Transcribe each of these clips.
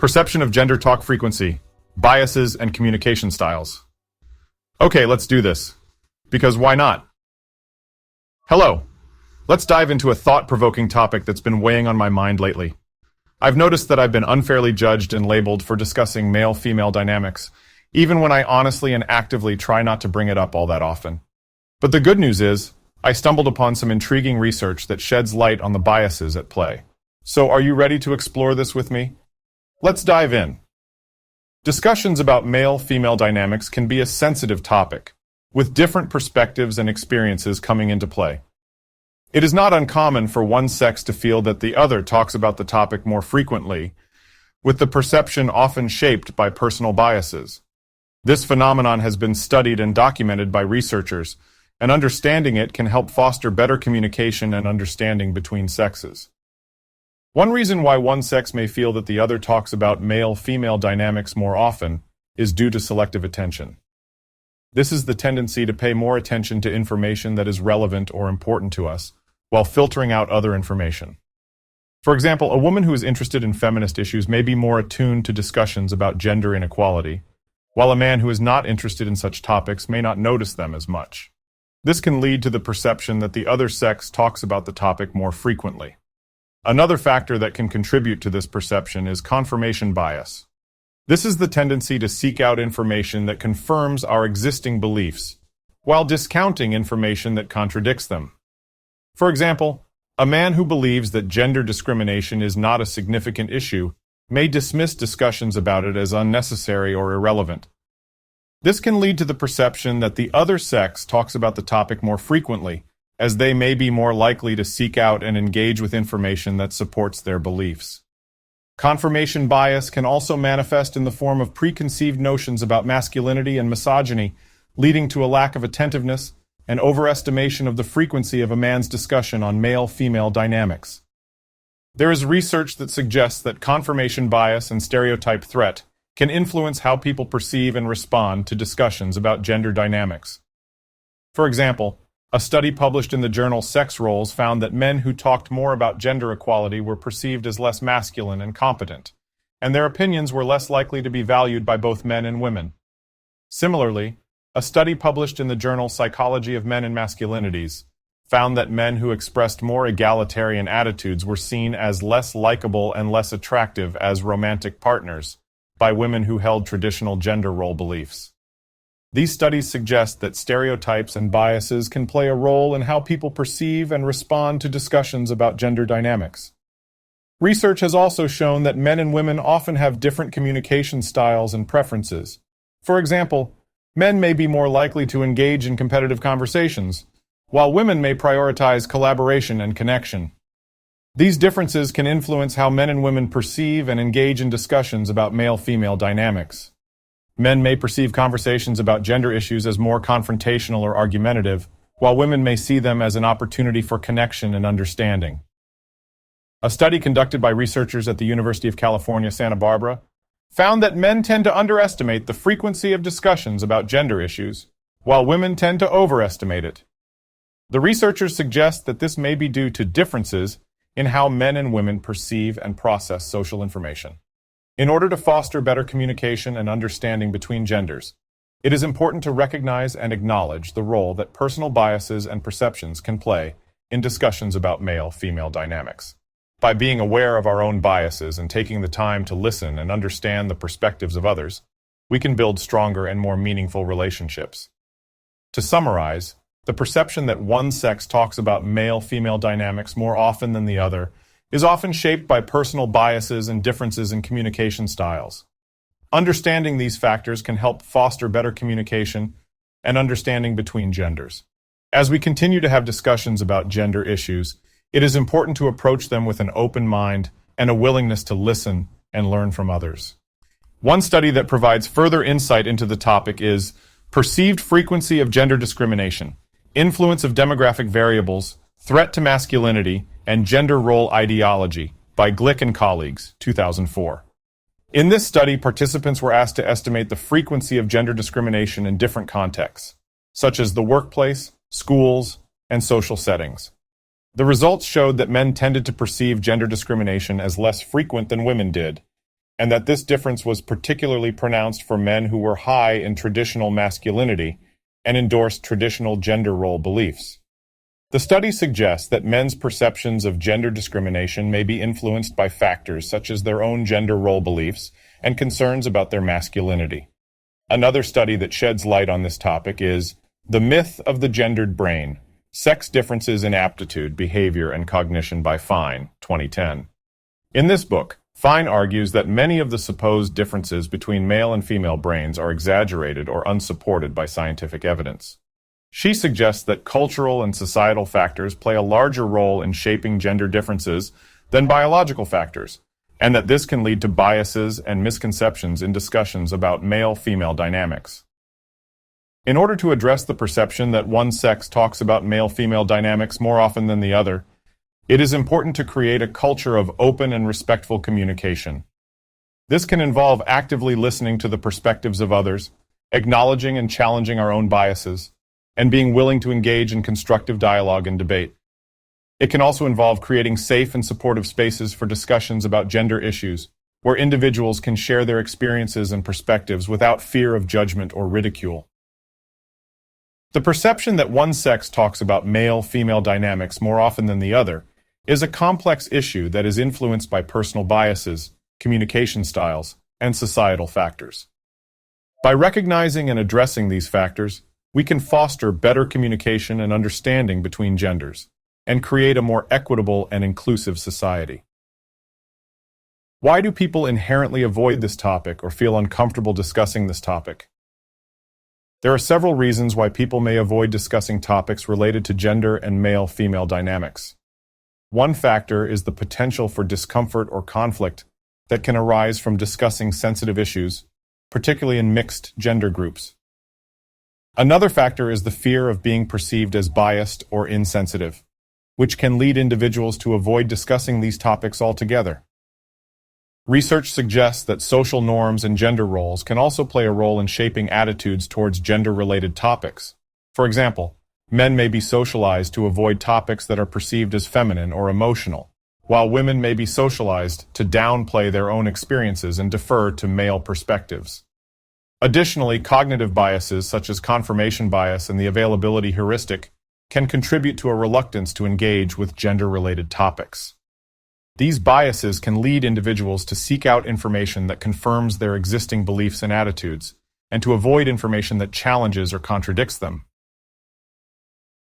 Perception of gender talk frequency, biases, and communication styles. Okay, let's do this. Because why not? Hello. Let's dive into a thought-provoking topic that's been weighing on my mind lately. I've noticed that I've been unfairly judged and labeled for discussing male-female dynamics, even when I honestly and actively try not to bring it up all that often. But the good news is, I stumbled upon some intriguing research that sheds light on the biases at play. So are you ready to explore this with me? Let's dive in. Discussions about male-female dynamics can be a sensitive topic, with different perspectives and experiences coming into play. It is not uncommon for one sex to feel that the other talks about the topic more frequently, with the perception often shaped by personal biases. This phenomenon has been studied and documented by researchers, and understanding it can help foster better communication and understanding between sexes. One reason why one sex may feel that the other talks about male-female dynamics more often is due to selective attention. This is the tendency to pay more attention to information that is relevant or important to us, while filtering out other information. For example, a woman who is interested in feminist issues may be more attuned to discussions about gender inequality, while a man who is not interested in such topics may not notice them as much. This can lead to the perception that the other sex talks about the topic more frequently. Another factor that can contribute to this perception is confirmation bias. This is the tendency to seek out information that confirms our existing beliefs, while discounting information that contradicts them. For example, a man who believes that gender discrimination is not a significant issue may dismiss discussions about it as unnecessary or irrelevant. This can lead to the perception that the other sex talks about the topic more frequently, as they may be more likely to seek out and engage with information that supports their beliefs. Confirmation bias can also manifest in the form of preconceived notions about masculinity and misogyny, leading to a lack of attentiveness and overestimation of the frequency of a man's discussion on male-female dynamics. There is research that suggests that confirmation bias and stereotype threat can influence how people perceive and respond to discussions about gender dynamics. For example, a study published in the journal Sex Roles found that men who talked more about gender equality were perceived as less masculine and competent, and their opinions were less likely to be valued by both men and women. Similarly, a study published in the journal Psychology of Men and Masculinities found that men who expressed more egalitarian attitudes were seen as less likable and less attractive as romantic partners by women who held traditional gender role beliefs. These studies suggest that stereotypes and biases can play a role in how people perceive and respond to discussions about gender dynamics. Research has also shown that men and women often have different communication styles and preferences. For example, men may be more likely to engage in competitive conversations, while women may prioritize collaboration and connection. These differences can influence how men and women perceive and engage in discussions about male-female dynamics. Men may perceive conversations about gender issues as more confrontational or argumentative, while women may see them as an opportunity for connection and understanding. A study conducted by researchers at the University of California, Santa Barbara, found that men tend to underestimate the frequency of discussions about gender issues, while women tend to overestimate it. The researchers suggest that this may be due to differences in how men and women perceive and process social information. In order to foster better communication and understanding between genders, it is important to recognize and acknowledge the role that personal biases and perceptions can play in discussions about male-female dynamics. By being aware of our own biases and taking the time to listen and understand the perspectives of others, we can build stronger and more meaningful relationships. To summarize, the perception that one sex talks about male-female dynamics more often than the other is often shaped by personal biases and differences in communication styles. Understanding these factors can help foster better communication and understanding between genders. As we continue to have discussions about gender issues, it is important to approach them with an open mind and a willingness to listen and learn from others. One study that provides further insight into the topic is Perceived Frequency of Gender Discrimination, Influence of Demographic Variables, Threat to Masculinity, and Gender Role Ideology by Glick and colleagues, 2004. In this study, participants were asked to estimate the frequency of gender discrimination in different contexts, such as the workplace, schools, and social settings. The results showed that men tended to perceive gender discrimination as less frequent than women did, and that this difference was particularly pronounced for men who were high in traditional masculinity and endorsed traditional gender role beliefs. The study suggests that men's perceptions of gender discrimination may be influenced by factors such as their own gender role beliefs and concerns about their masculinity. Another study that sheds light on this topic is The Myth of the Gendered Brain: Sex Differences in Aptitude, Behavior, and Cognition by Fine, 2010. In this book, Fine argues that many of the supposed differences between male and female brains are exaggerated or unsupported by scientific evidence. She suggests that cultural and societal factors play a larger role in shaping gender differences than biological factors, and that this can lead to biases and misconceptions in discussions about male-female dynamics. In order to address the perception that one sex talks about male-female dynamics more often than the other, it is important to create a culture of open and respectful communication. This can involve actively listening to the perspectives of others, acknowledging and challenging our own biases, and being willing to engage in constructive dialogue and debate. It can also involve creating safe and supportive spaces for discussions about gender issues, where individuals can share their experiences and perspectives without fear of judgment or ridicule. The perception that one sex talks about male-female dynamics more often than the other is a complex issue that is influenced by personal biases, communication styles, and societal factors. By recognizing and addressing these factors, we can foster better communication and understanding between genders, and create a more equitable and inclusive society. Why do people inherently avoid this topic or feel uncomfortable discussing this topic? There are several reasons why people may avoid discussing topics related to gender and male-female dynamics. One factor is the potential for discomfort or conflict that can arise from discussing sensitive issues, particularly in mixed gender groups. Another factor is the fear of being perceived as biased or insensitive, which can lead individuals to avoid discussing these topics altogether. Research suggests that social norms and gender roles can also play a role in shaping attitudes towards gender-related topics. For example, men may be socialized to avoid topics that are perceived as feminine or emotional, while women may be socialized to downplay their own experiences and defer to male perspectives. Additionally, cognitive biases such as confirmation bias and the availability heuristic can contribute to a reluctance to engage with gender-related topics. These biases can lead individuals to seek out information that confirms their existing beliefs and attitudes, and to avoid information that challenges or contradicts them.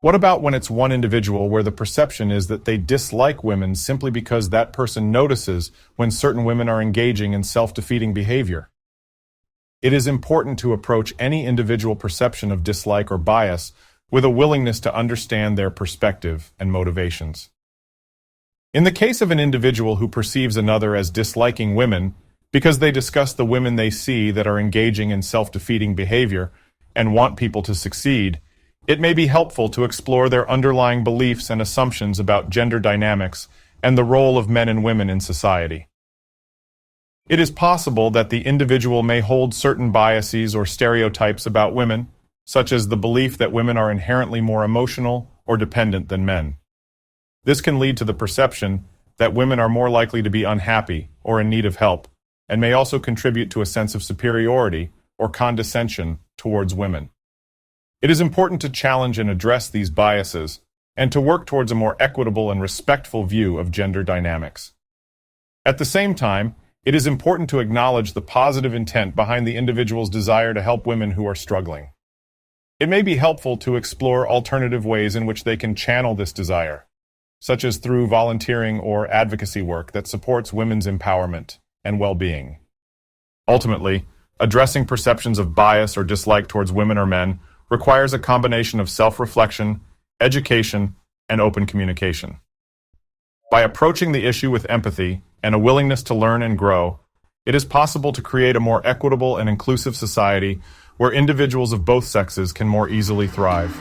What about when it's one individual where the perception is that they dislike women simply because that person notices when certain women are engaging in self-defeating behavior? It is important to approach any individual perception of dislike or bias with a willingness to understand their perspective and motivations. In the case of an individual who perceives another as disliking women because they discuss the women they see that are engaging in self-defeating behavior and want people to succeed, it may be helpful to explore their underlying beliefs and assumptions about gender dynamics and the role of men and women in society. It is possible that the individual may hold certain biases or stereotypes about women, such as the belief that women are inherently more emotional or dependent than men. This can lead to the perception that women are more likely to be unhappy or in need of help, and may also contribute to a sense of superiority or condescension towards women. It is important to challenge and address these biases, and to work towards a more equitable and respectful view of gender dynamics. At the same time, it is important to acknowledge the positive intent behind the individual's desire to help women who are struggling. It may be helpful to explore alternative ways in which they can channel this desire, such as through volunteering or advocacy work that supports women's empowerment and well-being. Ultimately, addressing perceptions of bias or dislike towards women or men requires a combination of self-reflection, education, and open communication. By approaching the issue with empathy and a willingness to learn and grow, it is possible to create a more equitable and inclusive society where individuals of both sexes can more easily thrive.